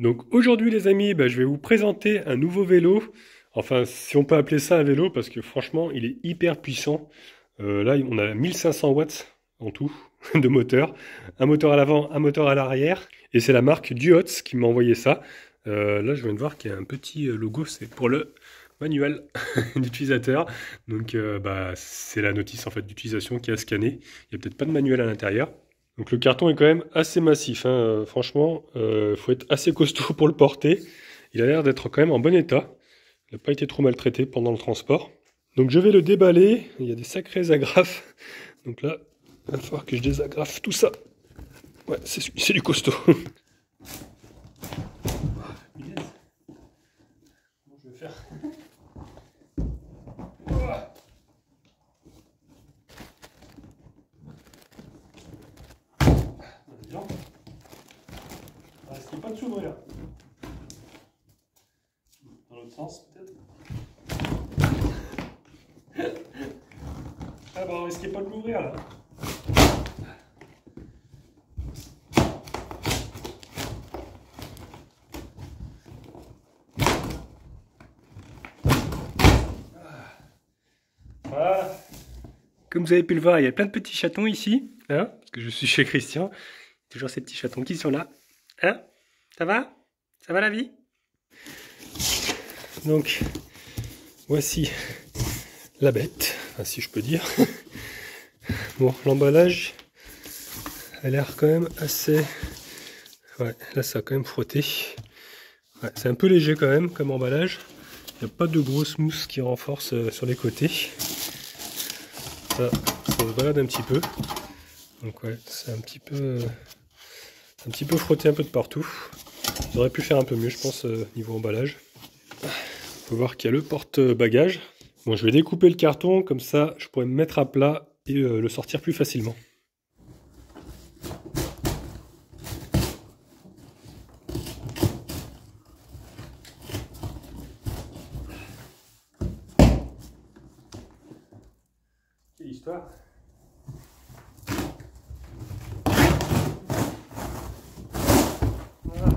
Donc aujourd'hui les amis, je vais vous présenter un nouveau vélo. Enfin, si on peut appeler ça un vélo, parce que franchement, il est hyper puissant. Là, on a 1500 watts en tout de moteur. Un moteur à l'avant, un moteur à l'arrière. Et c'est la marque Duotz qui m'a envoyé ça. Là, je viens de voir qu'il y a un petit logo, c'est pour le manuel d'utilisateur. Donc, c'est la notice en fait d'utilisation qui a scanné. Il n'y a peut-être pas de manuel à l'intérieur. Donc le carton est quand même assez massif, hein. Franchement, faut être assez costaud pour le porter. Il a l'air d'être quand même en bon état. Il n'a pas été trop maltraité pendant le transport. Donc je vais le déballer. Il y a des sacrés agrafes. Donc là, il va falloir que je désagrafe tout ça. Ouais, c'est du costaud. Comment je vais faire? Est-ce qu'il n'y a pas de s'ouvrir? Dans l'autre sens, peut-être. Ah bah, on risquait pas de l'ouvrir là. Voilà. Comme vous avez pu le voir, il y a plein de petits chatons ici, hein, parce que je suis chez Christian. Toujours ces petits chatons qui sont là. Hein? Ça va? Ça va la vie? Donc, voici la bête, enfin, si je peux dire. Bon, l'emballage a l'air quand même assez... Ouais, là ça a quand même frotté. Ouais, c'est un peu léger quand même comme emballage. Il n'y a pas de grosse mousse qui renforce sur les côtés. Ça se balade un petit peu. Donc ouais, c'est un petit peu frotté un peu de partout. J'aurais pu faire un peu mieux, je pense, niveau emballage. On peut voir qu'il y a le porte-bagages. Bon, je vais découper le carton, comme ça je pourrais me mettre à plat et le sortir plus facilement. Quelle histoire! Voilà.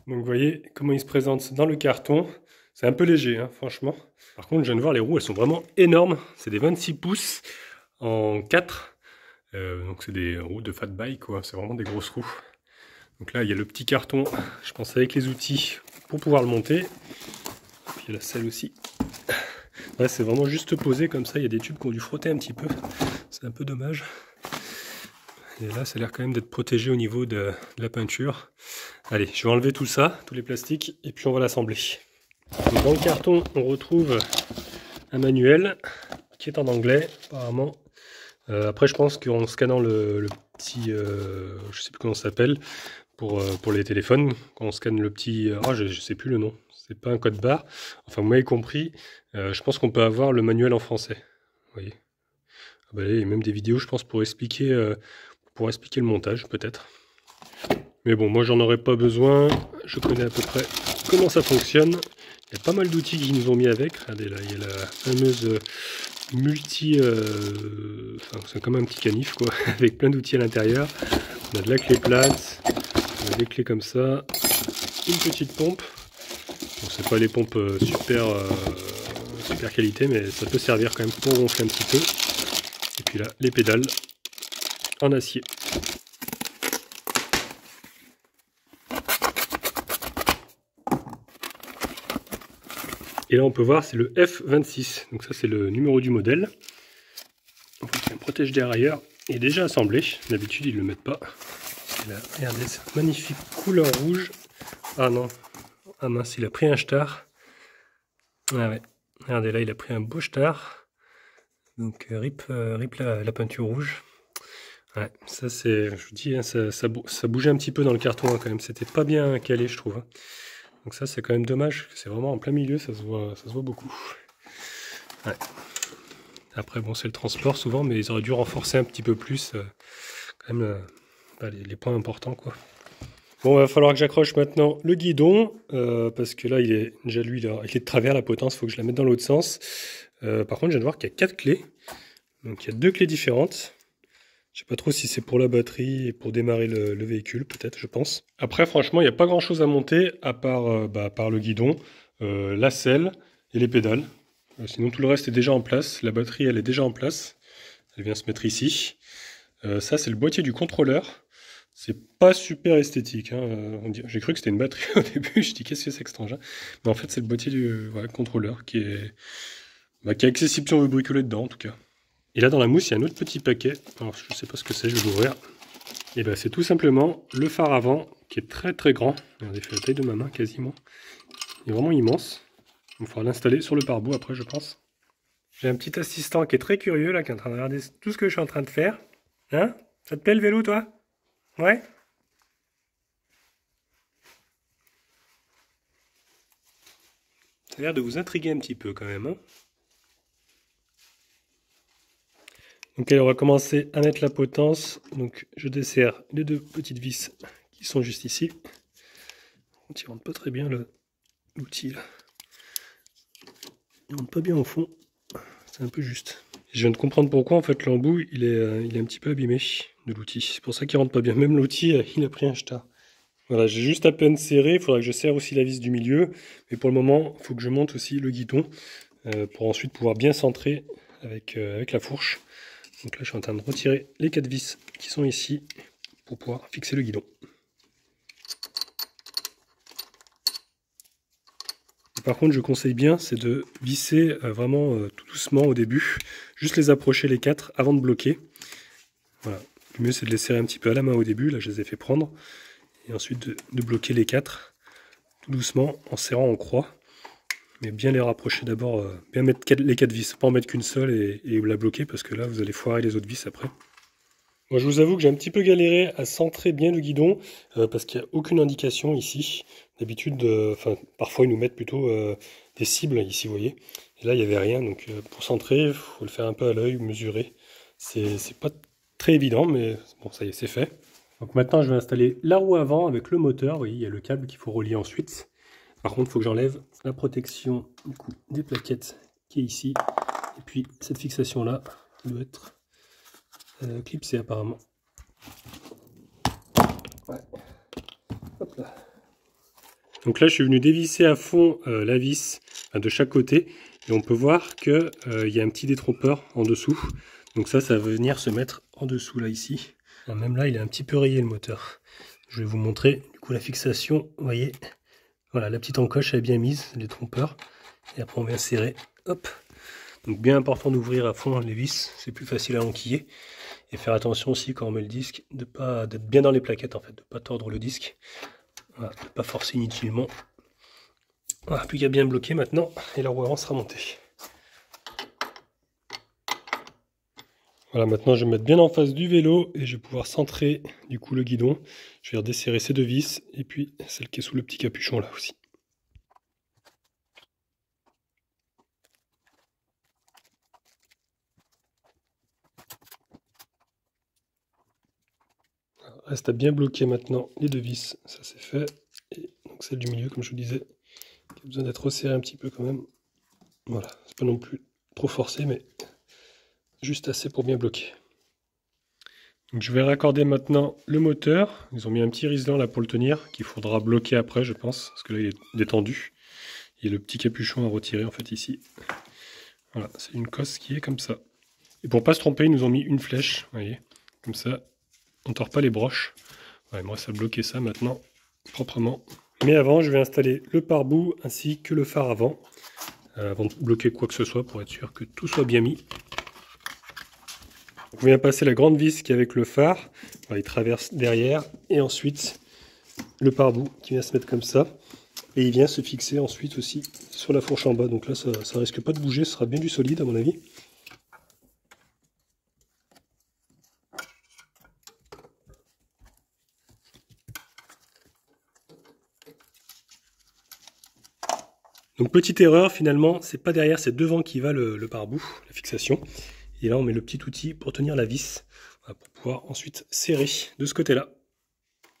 Donc vous voyez comment il se présente dans le carton. C'est un peu léger, hein, franchement. Par contre, je viens de voir, les roues, elles sont vraiment énormes. C'est des 26 pouces en 4. Donc c'est des roues de fat bike, quoi. C'est vraiment des grosses roues. Donc là, il y a le petit carton, je pense, avec les outils pour pouvoir le monter. Puis il y a la selle aussi. Ouais, c'est vraiment juste posé comme ça. Il y a des tubes qui ont dû frotter un petit peu. C'est un peu dommage. Et là, ça a l'air quand même d'être protégé au niveau de la peinture. Allez, je vais enlever tout ça, tous les plastiques, et puis on va l'assembler. Dans le carton, on retrouve un manuel qui est en anglais, apparemment. Après, je pense qu'en scannant le petit... je sais plus comment ça s'appelle, pour les téléphones, quand on scanne le petit... je sais plus le nom. C'est pas un code barre. Enfin, vous m'avez compris. Je pense qu'on peut avoir le manuel en français. Vous voyez. Ah bah, il y a même des vidéos, je pense, pour expliquer le montage, peut-être. Mais bon, moi, j'en aurais pas besoin. Je connais à peu près comment ça fonctionne. Il y a pas mal d'outils qu'ils nous ont mis avec. Regardez là, il y a la fameuse multi... Enfin, c'est comme un petit canif, quoi, avec plein d'outils à l'intérieur. On a de la clé plate, on a des clés comme ça, une petite pompe. Bon, c'est pas les pompes super qualité, mais ça peut servir quand même pour gonfler un petit peu. Et puis là, les pédales en acier. Et là, on peut voir, c'est le F26. Donc ça, c'est le numéro du modèle. Donc, il y a un protège dérailleur. Il est déjà assemblé. D'habitude, ils ne le mettent pas. Et là, regardez, cette magnifique couleur rouge. Ah non. Ah mince, il a pris un star. Ah ouais. Regardez, là, il a pris un beau star. Donc, rip la peinture rouge. Ouais, ça c'est, je vous dis, hein, ça bougeait un petit peu dans le carton, hein, quand même. C'était pas bien calé, je trouve, hein. Donc ça, c'est quand même dommage. C'est vraiment en plein milieu, ça se voit beaucoup. Ouais. Après, bon, c'est le transport souvent, mais ils auraient dû renforcer un petit peu plus, quand même, les points importants, quoi. Bon, il va falloir que j'accroche maintenant le guidon, parce que là, il est déjà, lui, il est de travers, la potence, il faut que je la mette dans l'autre sens. Par contre, je viens de voir qu'il y a 4 clés. Donc, il y a 2 clés différentes. Je sais pas trop si c'est pour la batterie et pour démarrer le véhicule, peut-être, je pense. Après, franchement, il n'y a pas grand-chose à monter, à part le guidon, la selle et les pédales. Sinon, tout le reste est déjà en place. La batterie, elle est déjà en place. Elle vient se mettre ici. Ça, c'est le boîtier du contrôleur. C'est pas super esthétique. Hein. J'ai cru que c'était une batterie au début. Je dis, qu'est-ce que c'est que cet engin? Mais en fait, c'est le boîtier du contrôleur qui est accessible si on veut bricoler dedans, en tout cas. Et là, dans la mousse, il y a un autre petit paquet. Alors, je ne sais pas ce que c'est, je vais l'ouvrir. Et ben, c'est tout simplement le phare avant, qui est très très grand. Regardez, il fait la taille de ma main, quasiment. Il est vraiment immense. Il faudra l'installer sur le pare-boue après, je pense. J'ai un petit assistant qui est très curieux, là, qui est en train de regarder tout ce que je suis en train de faire. Hein? Ça te plaît le vélo, toi? Ouais? Ça a l'air de vous intriguer un petit peu, quand même, hein? Donc on va commencer à mettre la potence. Donc je desserre les deux petites vis qui sont juste ici. On ne rentre pas très bien l'outil là. Il rentre pas bien au fond. C'est un peu juste. Je viens de comprendre pourquoi en fait l'embout il est un petit peu abîmé de l'outil. C'est pour ça qu'il rentre pas bien. Même l'outil il a pris un jetard. Voilà, j'ai juste à peine serré. Il faudra que je serre aussi la vis du milieu. Mais pour le moment, il faut que je monte aussi le guidon pour ensuite pouvoir bien centrer avec la fourche. Donc là, je suis en train de retirer les 4 vis qui sont ici pour pouvoir fixer le guidon. Par contre, je conseille bien, c'est de visser vraiment tout doucement au début, juste les approcher les 4 avant de bloquer. Voilà. Le mieux, c'est de les serrer un petit peu à la main au début, là je les ai fait prendre, et ensuite de bloquer les 4 tout doucement en serrant en croix. Mais bien les rapprocher d'abord, bien mettre les 4 vis, pas en mettre qu'une seule et la bloquer parce que là vous allez foirer les autres vis après. Moi je vous avoue que j'ai un petit peu galéré à centrer bien le guidon parce qu'il n'y a aucune indication ici. D'habitude, parfois ils nous mettent plutôt des cibles ici, vous voyez. Et là il n'y avait rien, donc pour centrer, il faut le faire un peu à l'œil, mesurer. C'est pas très évident, mais bon ça y est, c'est fait. Donc maintenant je vais installer la roue avant avec le moteur, vous voyez, il y a le câble qu'il faut relier ensuite. Par contre, il faut que j'enlève la protection du coup, des plaquettes qui est ici. Et puis, cette fixation-là doit être clipsée apparemment. Ouais. Hop là. Donc là, je suis venu dévisser à fond la vis de chaque côté. Et on peut voir qu'il y a un petit détrompeur en dessous. Donc ça va venir se mettre en dessous là, ici. Alors même là, il est un petit peu rayé le moteur. Je vais vous montrer du coup la fixation, vous voyez. Voilà, la petite encoche est bien mise, les trompeurs. Et après on vient serrer, hop. Donc bien important d'ouvrir à fond les vis, c'est plus facile à enquiller. Et faire attention aussi quand on met le disque, d'être bien dans les plaquettes en fait, de ne pas tordre le disque. Voilà, de ne pas forcer inutilement. Voilà, plus qu'à bien bloquer maintenant, et la roue avant sera montée. Voilà, maintenant je vais me mettre bien en face du vélo et je vais pouvoir centrer du coup le guidon. Je vais redesserrer ces deux vis et puis celle qui est sous le petit capuchon là aussi. Reste à bien bloquer maintenant les deux vis, ça c'est fait. Et donc celle du milieu, comme je vous disais, qui a besoin d'être resserrée un petit peu quand même. Voilà, c'est pas non plus trop forcé, mais juste assez pour bien bloquer. Donc je vais raccorder maintenant le moteur. Ils ont mis un petit riselant là pour le tenir, qu'il faudra bloquer après je pense, parce que là il est détendu. Il y a le petit capuchon à retirer en fait ici. Voilà, c'est une cosse qui est comme ça. Et pour pas se tromper, ils nous ont mis une flèche, vous voyez, comme ça, on ne tord pas les broches. Ouais, il me reste à bloquer ça maintenant, proprement. Mais avant, je vais installer le pare-boue ainsi que le phare avant de bloquer quoi que ce soit pour être sûr que tout soit bien mis. On vient passer la grande vis qui est avec le phare, il traverse derrière, et ensuite le pare-boue qui vient se mettre comme ça, et il vient se fixer ensuite aussi sur la fourche en bas. Donc là, ça risque pas de bouger, ce sera bien du solide à mon avis. Donc petite erreur, finalement, c'est pas derrière, c'est devant qui va le pare-boue, la fixation. Et là, on met le petit outil pour tenir la vis, pour pouvoir ensuite serrer de ce côté-là.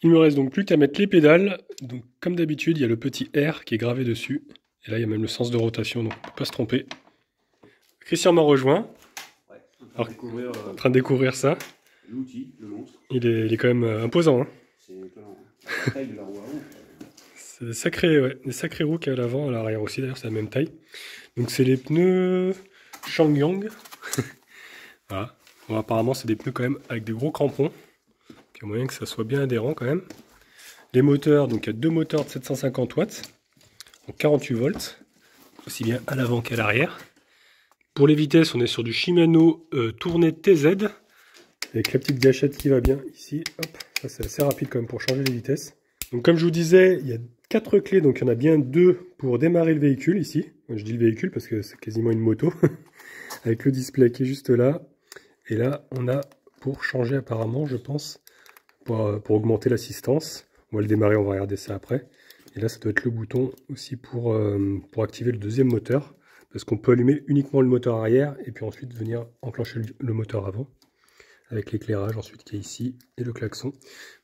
Il me reste donc plus qu'à mettre les pédales. Donc comme d'habitude, il y a le petit R qui est gravé dessus. Et là, il y a même le sens de rotation, donc on ne peut pas se tromper. Christian m'a rejoint. Ouais, en train de découvrir ça. l'outil, le monstre. Il est quand même imposant. Hein. C'est la taille de la roue avant. C'est des sacrés roues qu'il y a à l'avant, à l'arrière aussi, d'ailleurs, c'est la même taille. Donc c'est les pneus Changyang. Voilà. Bon, apparemment, c'est des pneus quand même avec des gros crampons. Il y a moyen que ça soit bien adhérent quand même. Les moteurs, donc il y a deux moteurs de 750 watts, en 48 volts, aussi bien à l'avant qu'à l'arrière. Pour les vitesses, on est sur du Shimano tourné TZ, avec la petite gâchette qui va bien ici. Hop, ça c'est assez rapide quand même pour changer les vitesses. Donc comme je vous disais, il y a 4 clés, donc il y en a bien 2 pour démarrer le véhicule ici. Je dis le véhicule parce que c'est quasiment une moto, avec le display qui est juste là. Et là, on a pour changer apparemment, je pense, pour augmenter l'assistance. On va le démarrer, on va regarder ça après. Et là, ça doit être le bouton aussi pour activer le deuxième moteur. Parce qu'on peut allumer uniquement le moteur arrière et puis ensuite venir enclencher le moteur avant. Avec l'éclairage ensuite qui est ici et le klaxon.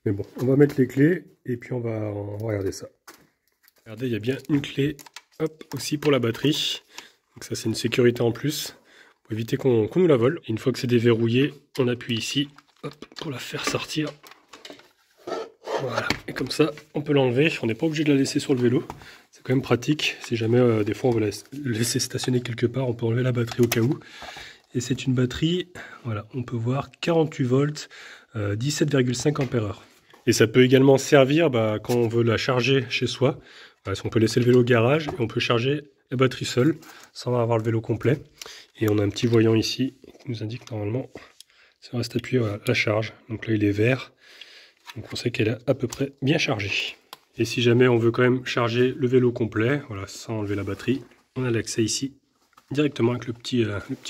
Mais bon, on va mettre les clés et puis on va regarder ça. Regardez, il y a bien une clé aussi pour la batterie. Donc ça, c'est une sécurité en plus pour éviter qu'on nous la vole. Et une fois que c'est déverrouillé, on appuie ici pour la faire sortir. Voilà, et comme ça, on peut l'enlever. On n'est pas obligé de la laisser sur le vélo. C'est quand même pratique. Si jamais, des fois, on veut la laisser stationner quelque part, on peut enlever la batterie au cas où. Et c'est une batterie, voilà, on peut voir 48 volts, 17,5 ampères-heure. Et ça peut également servir quand on veut la charger chez soi. Voilà, on peut laisser le vélo au garage et on peut charger la batterie seule, sans avoir le vélo complet. Et on a un petit voyant ici qui nous indique normalement, si on reste appuyé, voilà, la charge. Donc là, il est vert. Donc on sait qu'elle est à peu près bien chargée. Et si jamais on veut quand même charger le vélo complet, voilà, sans enlever la batterie, on a l'accès ici directement avec le petit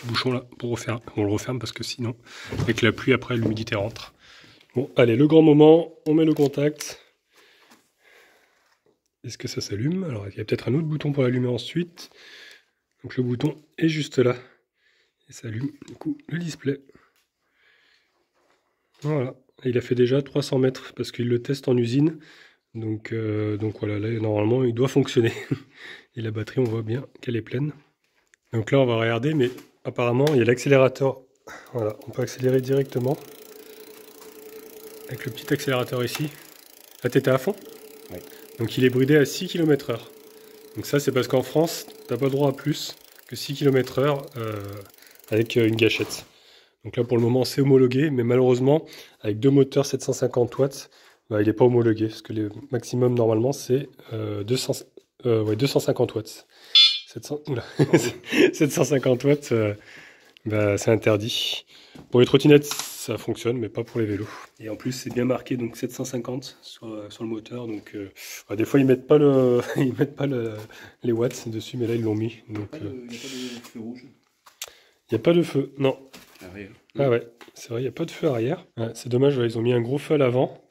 bouchon là pour refaire. On le referme parce que sinon, avec la pluie après, l'humidité rentre. Bon, allez, le grand moment, on met le contact. Est-ce que ça s'allume? Alors il y a peut-être un autre bouton pour l'allumer ensuite. Donc le bouton est juste là. Et ça allume du coup le display. Voilà. Il a fait déjà 300 mètres parce qu'il le teste en usine. Donc voilà, là normalement il doit fonctionner. Et la batterie, on voit bien qu'elle est pleine. Donc là on va regarder, mais apparemment il y a l'accélérateur. Voilà, on peut accélérer directement. Avec le petit accélérateur ici. Là t'étais à fond? Ouais. Donc il est bridé à 6 km/h. Donc ça c'est parce qu'en France, t'as pas le droit à plus que 6 km/h avec une gâchette. Donc là pour le moment c'est homologué, mais malheureusement avec deux moteurs 750 watts, il n'est pas homologué, parce que le maximum normalement c'est 250 watts. 750 watts, c'est interdit. Pour les trottinettes ça fonctionne, mais pas pour les vélos. Et en plus c'est bien marqué, donc 750 sur le moteur, donc des fois ils mettent pas les watts dessus, mais là ils l'ont mis. Il n'y a pas de feu rouge. Il n'y a pas de feu, non. Arrière. Ah ouais, c'est vrai, il n'y a pas de feu arrière. Ouais, c'est dommage, ils ont mis un gros feu à l'avant.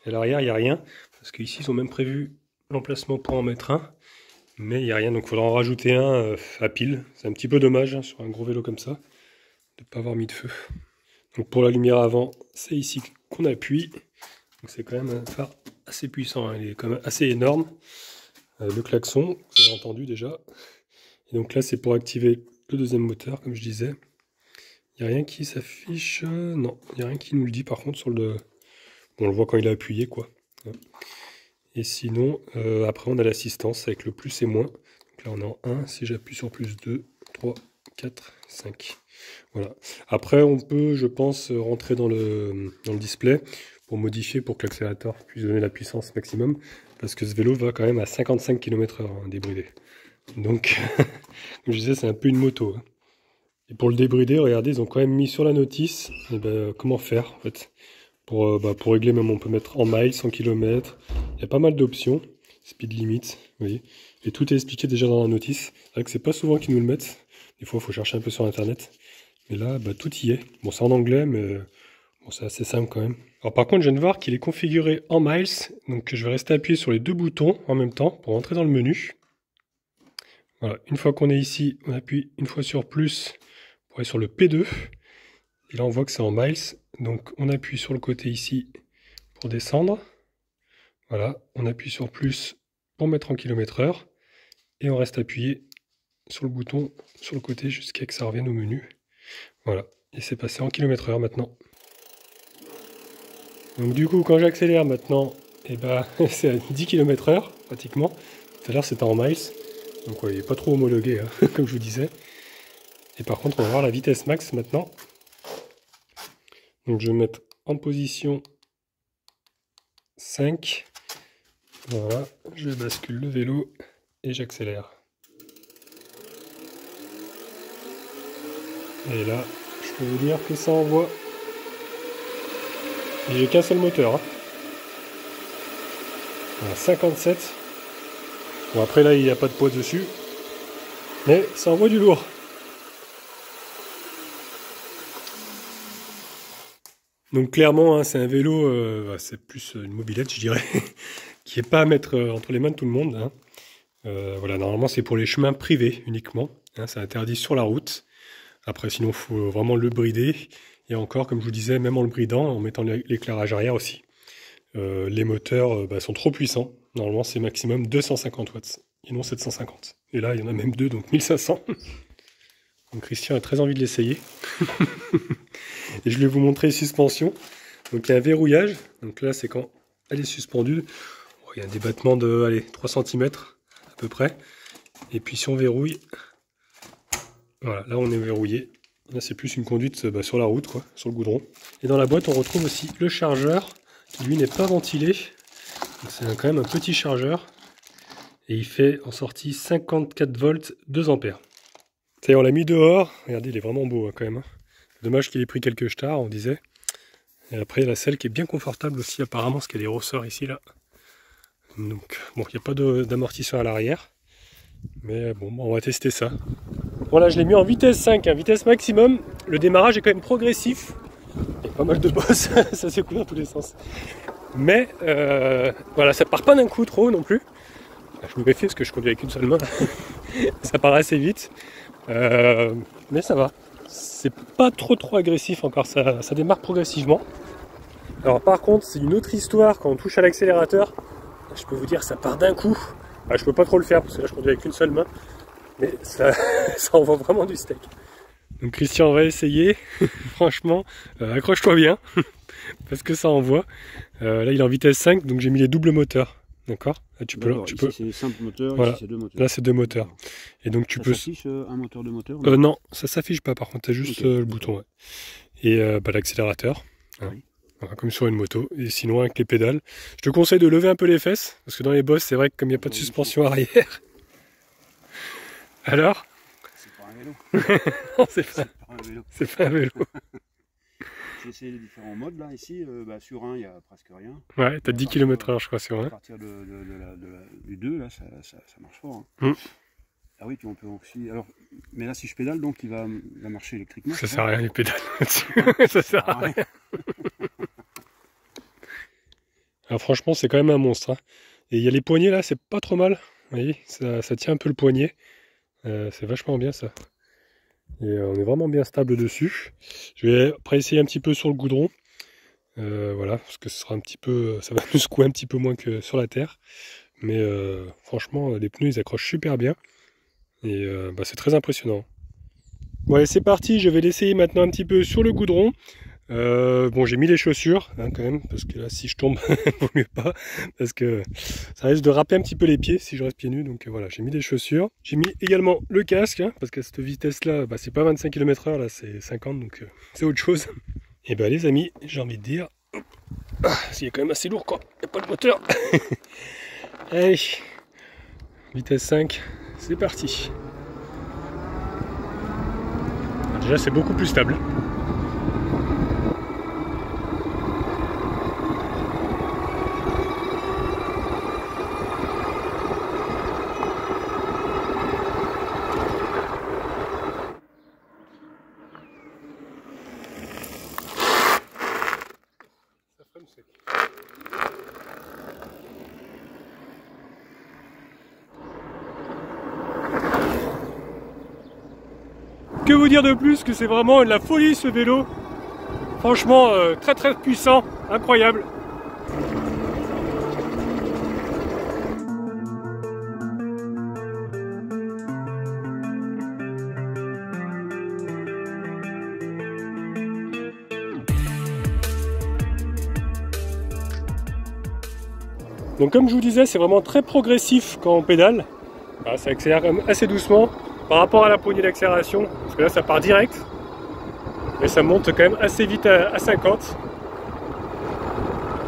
Et à l'arrière, il n'y a rien. Parce qu'ici, ils ont même prévu l'emplacement pour en mettre un. Mais il n'y a rien, donc il faudra en rajouter un à pile. C'est un petit peu dommage sur un gros vélo comme ça, de ne pas avoir mis de feu. Donc pour la lumière avant, c'est ici qu'on appuie. Donc c'est quand même un phare assez puissant, il est quand même assez énorme. Le klaxon, vous avez entendu déjà. Et donc là, c'est pour activer le deuxième moteur, comme je disais. Il n'y a rien qui s'affiche. Non, il n'y a rien qui nous le dit par contre sur le... Bon, on le voit quand il est appuyé, quoi. Et sinon, après on a l'assistance avec le plus et moins. Donc là on est en 1, si j'appuie sur plus 2, 3, 4, 5. Voilà. Après on peut, je pense, rentrer dans le display pour modifier, pour que l'accélérateur puisse donner la puissance maximum. Parce que ce vélo va quand même à 55 km/h débridé. Donc, comme je disais, c'est un peu une moto. Et pour le débrider, regardez, ils ont quand même mis sur la notice comment faire en fait. Pour régler, même on peut mettre en miles, 100 km. Il y a pas mal d'options. Speed limit, vous voyez. Et tout est expliqué déjà dans la notice. C'est vrai que c'est pas souvent qu'ils nous le mettent. Des fois, il faut chercher un peu sur internet. Mais là, tout y est. Bon, c'est en anglais, mais bon, c'est assez simple quand même. Alors par contre, je viens de voir qu'il est configuré en miles. Donc je vais rester appuyé sur les deux boutons en même temps pour entrer dans le menu. Voilà, une fois qu'on est ici, on appuie une fois sur plus pour aller sur le P2. Et là, on voit que c'est en miles. Donc, on appuie sur le côté ici pour descendre. Voilà, on appuie sur plus pour mettre en km/h. Et on reste appuyé sur le bouton sur le côté jusqu'à ce que ça revienne au menu. Voilà, et c'est passé en km/h maintenant. Donc du coup, quand j'accélère maintenant, et bah, c'est à 10 km/h pratiquement. Tout à l'heure c'était en miles, donc ouais, il n'est pas trop homologué, hein, comme je vous disais. Et par contre, on va voir la vitesse max maintenant. Donc je vais mettre en position 5. Voilà, je bascule le vélo et j'accélère. Et là, je peux vous dire que ça envoie. Et j'ai qu'un seul moteur. Hein. Voilà, 57. Bon, après là, il n'y a pas de poids dessus. Mais ça envoie du lourd. Donc clairement, hein, c'est un vélo, c'est plus une mobilette, je dirais, qui n'est pas à mettre entre les mains de tout le monde. Hein. Voilà, normalement, c'est pour les chemins privés uniquement. Hein, c'est interdit sur la route. Après, sinon, il faut vraiment le brider. Et encore, comme je vous disais, même en le bridant, en mettant l'éclairage arrière aussi. Les moteurs sont trop puissants. Normalement, c'est maximum 250 watts et non 750. Et là, il y en a même deux, donc 1500. Donc Christian a très envie de l'essayer. Et je vais vous montrer les suspensions. Donc il y a un verrouillage. Donc là, c'est quand elle est suspendue. Il y a un débattement de allez, 3 cm à peu près. Et puis si on verrouille, voilà, là on est verrouillé. Là, c'est plus une conduite sur la route, quoi, sur le goudron. Et dans la boîte, on retrouve aussi le chargeur, qui lui n'est pas ventilé. C'est quand même un petit chargeur. Et il fait en sortie 54 volts, 2 ampères. Ça y est, on l'a mis dehors. Regardez, il est vraiment beau hein, quand même. Dommage qu'il ait pris quelques stars, on disait. Et après, il y a la selle qui est bien confortable aussi, apparemment, parce qu'il y a des ressorts ici, là. Donc, bon, il n'y a pas d'amortisseur à l'arrière. Mais bon, on va tester ça. Voilà, je l'ai mis en vitesse 5, hein, vitesse maximum. Le démarrage est quand même progressif. Il y a pas mal de bosses, ça secoue dans tous les sens. Mais, voilà, ça part pas d'un coup trop non plus. Je me méfie parce que je conduis avec une seule main. Ça part assez vite. Mais ça va. C'est pas trop agressif encore, ça démarre progressivement. Alors par contre, c'est une autre histoire quand on touche à l'accélérateur. Je peux vous dire, ça part d'un coup. Je peux pas trop le faire parce que là je conduis avec une seule main. Mais ça, ça envoie vraiment du steak. Donc Christian va essayer. Franchement, accroche-toi bien. Parce que ça envoie. Là il est en vitesse 5, donc j'ai mis les doubles moteurs. D'accord. Tu peux. C'est simple moteur, voilà. Ici c'est deux moteurs. Là c'est deux moteurs. Et donc tu peux. Ça s'affiche un moteur, deux moteurs non, ça s'affiche pas par contre, t'as juste okay. Le bouton. Ouais. Et l'accélérateur. Hein. Oui. Voilà, comme sur une moto. Et sinon avec les pédales. Je te conseille de lever un peu les fesses. Parce que dans les bosses, c'est vrai que comme il n'y a pas de suspension arrière. Alors c'est pas un vélo. Non, c'est pas un vélo. C'est pas un vélo. J'ai essayé les différents modes là, ici, sur un il n'y a presque rien. Ouais, t'as 10 km/h je crois sur un. À partir du 2, là, ça marche fort. Hein. Ah oui, on peut aussi. Alors, mais là, si je pédale, donc il va marcher électriquement. Ça sert à rien les pédales là-dessus. Ça sert à rien. Alors franchement, c'est quand même un monstre. Hein. Et il y a les poignets là, c'est pas trop mal. Vous voyez, ça tient un peu le poignet. C'est vachement bien ça. Et on est vraiment bien stable dessus. Je vais après essayer un petit peu sur le goudron. Voilà, parce que ce sera un petit peu, ça va nous secouer un petit peu moins que sur la terre. Mais franchement, les pneus ils accrochent super bien. Et c'est très impressionnant. Bon allez, c'est parti, je vais l'essayer maintenant un petit peu sur le goudron. Bon, j'ai mis les chaussures hein, quand même, parce que là si je tombe, vaut mieux pas, parce que ça risque de râper un petit peu les pieds si je reste pieds nus, donc voilà, j'ai mis des chaussures. J'ai mis également le casque, hein, parce qu'à cette vitesse là, c'est pas 25 km/h, là c'est 50, donc c'est autre chose. Et les amis, j'ai envie de dire, c'est quand même assez lourd quoi, il n'y a pas de moteur. Allez, vitesse 5, c'est parti. Déjà c'est beaucoup plus stable. Que vous dire de plus que c'est vraiment de la folie ce vélo. Franchement très puissant, incroyable. Donc comme je vous disais, c'est vraiment très progressif quand on pédale. Alors, ça accélère quand même assez doucement par rapport à la poignée d'accélération, parce que là ça part direct. Et ça monte quand même assez vite à 50.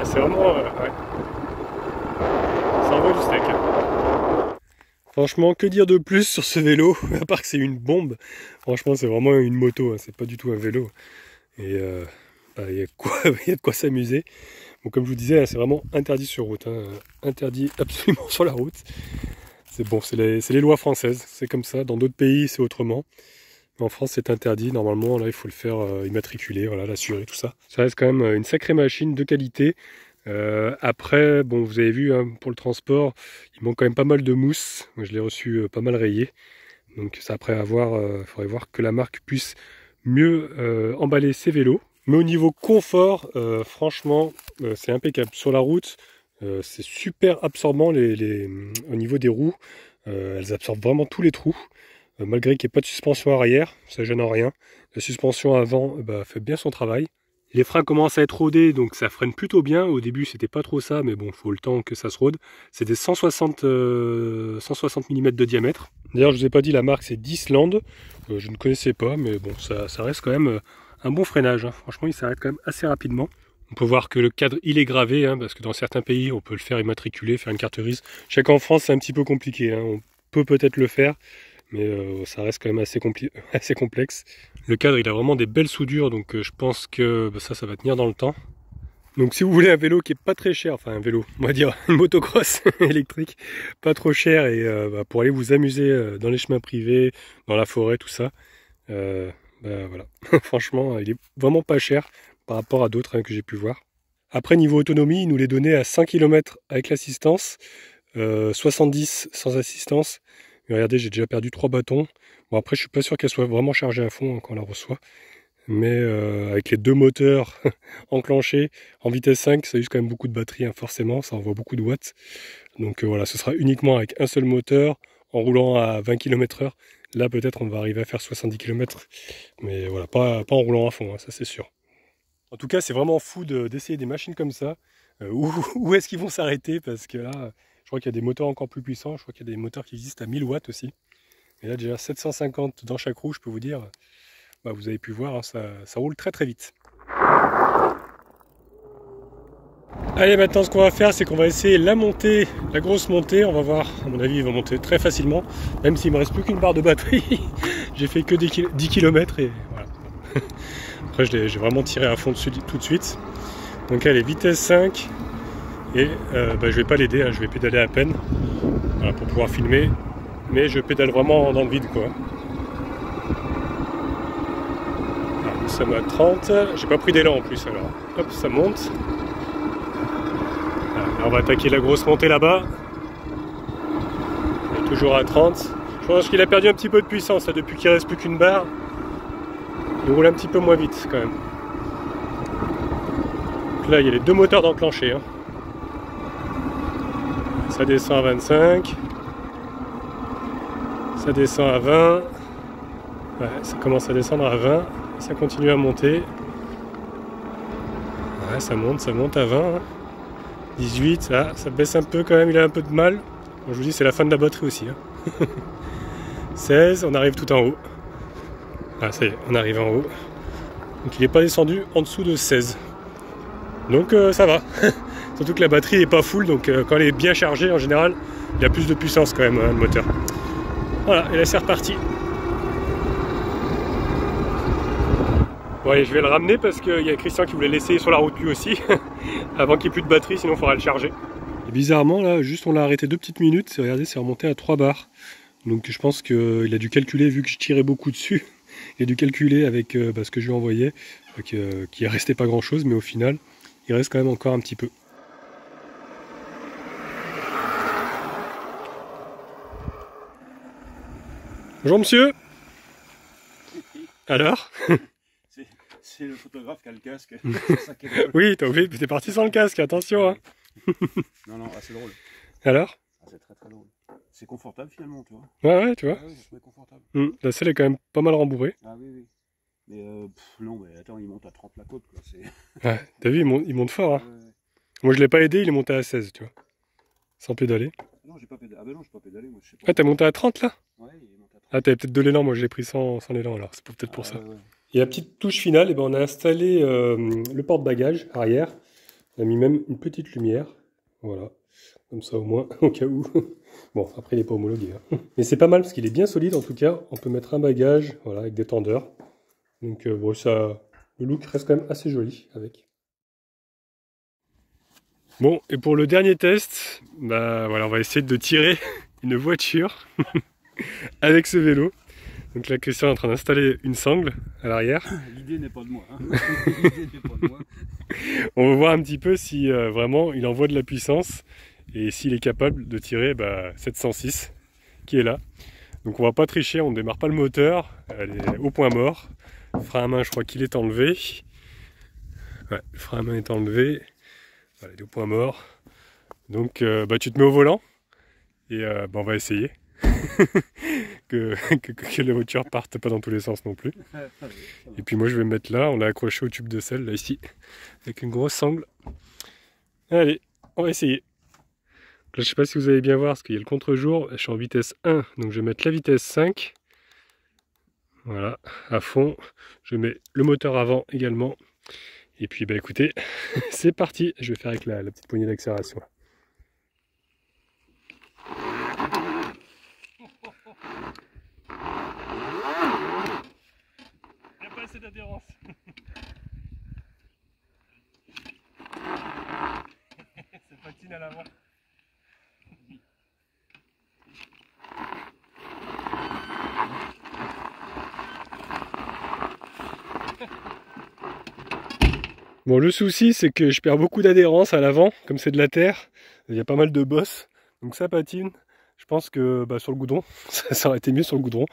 C'est vraiment... ouais. Ça envoie du steak. Franchement, que dire de plus sur ce vélo, à part que c'est une bombe. Franchement, c'est vraiment une moto, hein. C'est pas du tout un vélo. Et il y a de quoi s'amuser. Bon, comme je vous disais, c'est vraiment interdit sur route. Hein. Interdit absolument sur la route. C'est bon, c'est les lois françaises. C'est comme ça. Dans d'autres pays, c'est autrement. En France, c'est interdit. Normalement, là, il faut le faire immatriculer, voilà, l'assurer, tout ça. Ça reste quand même une sacrée machine de qualité. Après, bon, vous avez vu, hein, pour le transport, il manque quand même pas mal de mousse. Je l'ai reçu pas mal rayé. Donc, ça, après avoir, il faudrait voir que la marque puisse mieux emballer ses vélos. Mais au niveau confort, franchement, c'est impeccable. Sur la route, c'est super absorbant au niveau des roues. Elles absorbent vraiment tous les trous. Malgré qu'il n'y ait pas de suspension arrière, ça gêne en rien. La suspension avant fait bien son travail. Les freins commencent à être rodés, donc ça freine plutôt bien. Au début, c'était pas trop ça, mais bon, il faut le temps que ça se rôde. C'est des 160 mm de diamètre. D'ailleurs, je vous ai pas dit, la marque c'est Disland. Je ne connaissais pas, mais bon, ça reste quand même un bon freinage. Hein. Franchement, il s'arrête quand même assez rapidement. On peut voir que le cadre, il est gravé, hein, parce que dans certains pays, on peut le faire immatriculer, faire une carte grise. Je sais qu'en France, c'est un petit peu compliqué. Hein. On peut peut-être le faire, mais ça reste quand même assez complexe. Le cadre, il a vraiment des belles soudures, donc je pense que ça va tenir dans le temps. Donc si vous voulez un vélo qui est pas très cher, enfin un vélo, on va dire une motocross électrique, pas trop cher, et pour aller vous amuser dans les chemins privés, dans la forêt, tout ça, voilà. Franchement, il est vraiment pas cher par rapport à d'autres, hein, que j'ai pu voir. Après, niveau autonomie, il nous les donnait à 100 km avec l'assistance, 70 sans assistance. Mais regardez, j'ai déjà perdu 3 bâtons. Bon, après, je suis pas sûr qu'elle soit vraiment chargée à fond, hein, quand on la reçoit. Mais avec les deux moteurs enclenchés en vitesse 5, ça use quand même beaucoup de batterie, hein, forcément, ça envoie beaucoup de watts. Donc voilà, ce sera uniquement avec un seul moteur, en roulant à 20 km/h. Là, peut-être, on va arriver à faire 70 km. Mais voilà, pas en roulant à fond, hein, ça c'est sûr. En tout cas, c'est vraiment fou d'essayer des machines comme ça. Où est-ce qu'ils vont s'arrêter? Parce que là, je crois qu'il y a des moteurs encore plus puissants. Je crois qu'il y a des moteurs qui existent à 1000 watts aussi. Et là, déjà 750 dans chaque roue, je peux vous dire. Vous avez pu voir, hein, ça roule très très vite. Allez, maintenant ce qu'on va faire, c'est qu'on va essayer la montée, la grosse montée. On va voir, à mon avis, il va monter très facilement. Même s'il ne me reste plus qu'une barre de batterie. J'ai fait que 10 km et voilà. Après, j'ai vraiment tiré à fond dessus tout de suite. Donc allez, vitesse 5. Et je vais pas l'aider, hein, je vais pédaler à peine, voilà, pour pouvoir filmer. Mais je pédale vraiment dans le vide, quoi. Alors, nous sommes à 30. J'ai pas pris d'élan en plus, alors hop, ça monte. Voilà, là, on va attaquer la grosse montée là-bas. On est toujours à 30. Je pense qu'il a perdu un petit peu de puissance là, depuis qu'il reste plus qu'une barre. Il roule un petit peu moins vite quand même. Donc là, il y a les deux moteurs d'enclencher. Hein. Ça descend à 25. Ça descend à 20. Ouais, ça commence à descendre à 20. Ça continue à monter. Ouais, ça monte à 20. Hein. 18, ça baisse un peu quand même, il a un peu de mal. Bon, je vous dis, c'est la fin de la batterie aussi. Hein. 16, on arrive tout en haut. Ah, ça y est, on arrive en haut. Donc il n'est pas descendu en dessous de 16. Donc ça va. Surtout que la batterie n'est pas full, donc quand elle est bien chargée, en général, il a plus de puissance quand même, hein, le moteur. Voilà, et là c'est reparti. Bon allez, je vais le ramener parce qu'il y a Christian qui voulait l'essayer sur la route lui aussi, avant qu'il n'y ait plus de batterie, sinon il faudra le charger. Et bizarrement, là, juste on l'a arrêté 2 petites minutes, regardez, c'est remonté à 3 bars. Donc je pense qu'il a dû calculer, vu que je tirais beaucoup dessus, il a dû calculer avec ce que je lui ai envoyé, qu'il ne restait pas grand chose, mais au final, il reste quand même encore un petit peu. Bonjour monsieur. Alors? C'est le photographe qui a le casque. Oui, t'es parti sans le casque, attention. Hein. Non, c'est drôle. Alors? C'est très très drôle. C'est confortable finalement, tu vois. Ouais, tu vois. Ah oui, c'est très confortable. La selle est quand même pas mal rembourrée. Ah oui. Mais non, mais attends, il monte à 30 la côte, quoi. Ouais, t'as vu, il monte fort. Hein. Ouais. Moi je l'ai pas aidé, il est monté à 16, tu vois. sans pédaler. Non, j'ai pas pédalé. Ah ben non, j'ai pas pédalé, moi je sais pas. Ah, t'as monté à 30 là? Ouais, il est monté à 30. Ah, t'avais peut-être de l'élan, moi je l'ai pris sans l'élan alors, c'est peut-être pour ça. Ouais. Et la petite touche finale, eh ben, on a installé le porte-bagages arrière. On a mis même une petite lumière. Voilà, comme ça au moins, au cas où. Bon, après il n'est pas homologué. Hein. Mais c'est pas mal parce qu'il est bien solide en tout cas. On peut mettre un bagage, voilà, avec des tendeurs. Donc bon, ça, le look reste quand même assez joli avec. Bon, et pour le dernier test, bah voilà, on va essayer de tirer une voiture avec ce vélo. Donc là, Christian est en train d'installer une sangle à l'arrière. L'idée n'est pas de moi. Hein. L'idée n'est pas de moi. On va voir un petit peu si vraiment il envoie de la puissance et s'il est capable de tirer 706 qui est là. Donc on va pas tricher, on ne démarre pas le moteur, elle est au point mort. Le frein à main, je crois qu'il est enlevé. Ouais, le frein à main est enlevé. Voilà, il est au point mort. Donc tu te mets au volant et on va essayer que la voiture parte pas dans tous les sens non plus. Et puis moi je vais me mettre là, on l'a accroché au tube de sel là ici, avec une grosse sangle. Allez, on va essayer. Là, je sais pas si vous allez bien voir, parce qu'il y a le contre-jour, je suis en vitesse 1, donc je vais mettre la vitesse 5. Voilà, à fond. Je mets le moteur avant également. Et puis écoutez, c'est parti. Je vais faire avec la petite poignée d'accélération. Il n'y a pas assez d'adhérence. Ça patine à l'avant. Bon, le souci, c'est que je perds beaucoup d'adhérence à l'avant, comme c'est de la terre. Il y a pas mal de bosses, donc ça patine. Je pense que sur le goudron, ça aurait été mieux sur le goudron.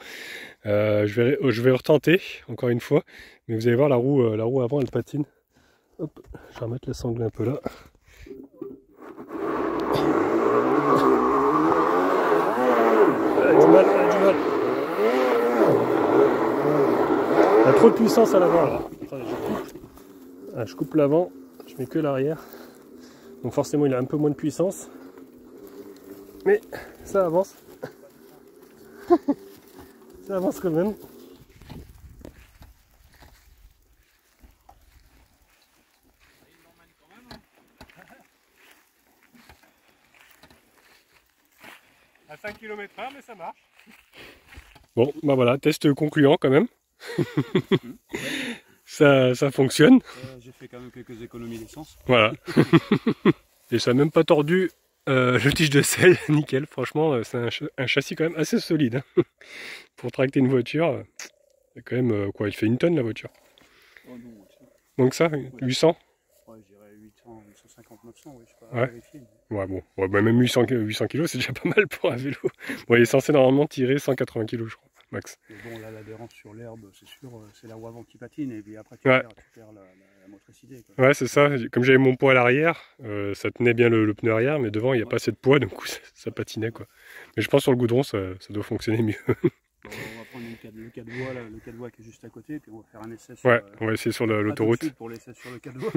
Je vais retenter, encore une fois. Mais vous allez voir, la roue avant, elle patine. Hop, je vais remettre la sangle un peu là. Elle a du mal, elle a du mal. Il y a trop de puissance à l'avant là. Attendez, je coupe l'avant, je mets que l'arrière. Donc forcément il a un peu moins de puissance. Mais ça avance. Ça avance quand même. À 5 km/h, mais ça marche. Bon, voilà, test concluant quand même. Ça fonctionne. J'ai fait quand même quelques économies d'essence. Voilà. Et ça n'a même pas tordu le tige de sel, nickel. Franchement, c'est un châssis quand même assez solide. Hein. Pour tracter une voiture, c'est quand même quoi, il fait une tonne la voiture. Oh non, donc ça, 800 ouais, je dirais 800, 850, 900, oui, je peux vérifier. Ouais, bon, même 800 kg, c'est déjà pas mal pour un vélo. Bon, il est censé normalement tirer 180 kg, je crois, max. Mais bon, là, l'adhérence sur l'herbe, c'est sûr, c'est la roue avant qui patine, et puis après, tu perds la motricité. Quoi. Ouais, c'est ça. Comme j'avais mon poids à l'arrière, ça tenait bien le pneu arrière, mais devant, il n'y a pas assez de poids, donc ça patinait, quoi. Mais je pense sur le goudron, ça doit fonctionner mieux. Bon, on va prendre le 4 voies, le 4 voies qui est juste à côté, puis on va faire un essai sur, on va essayer sur l'autoroute. Pour l'essai sur le 4 voies.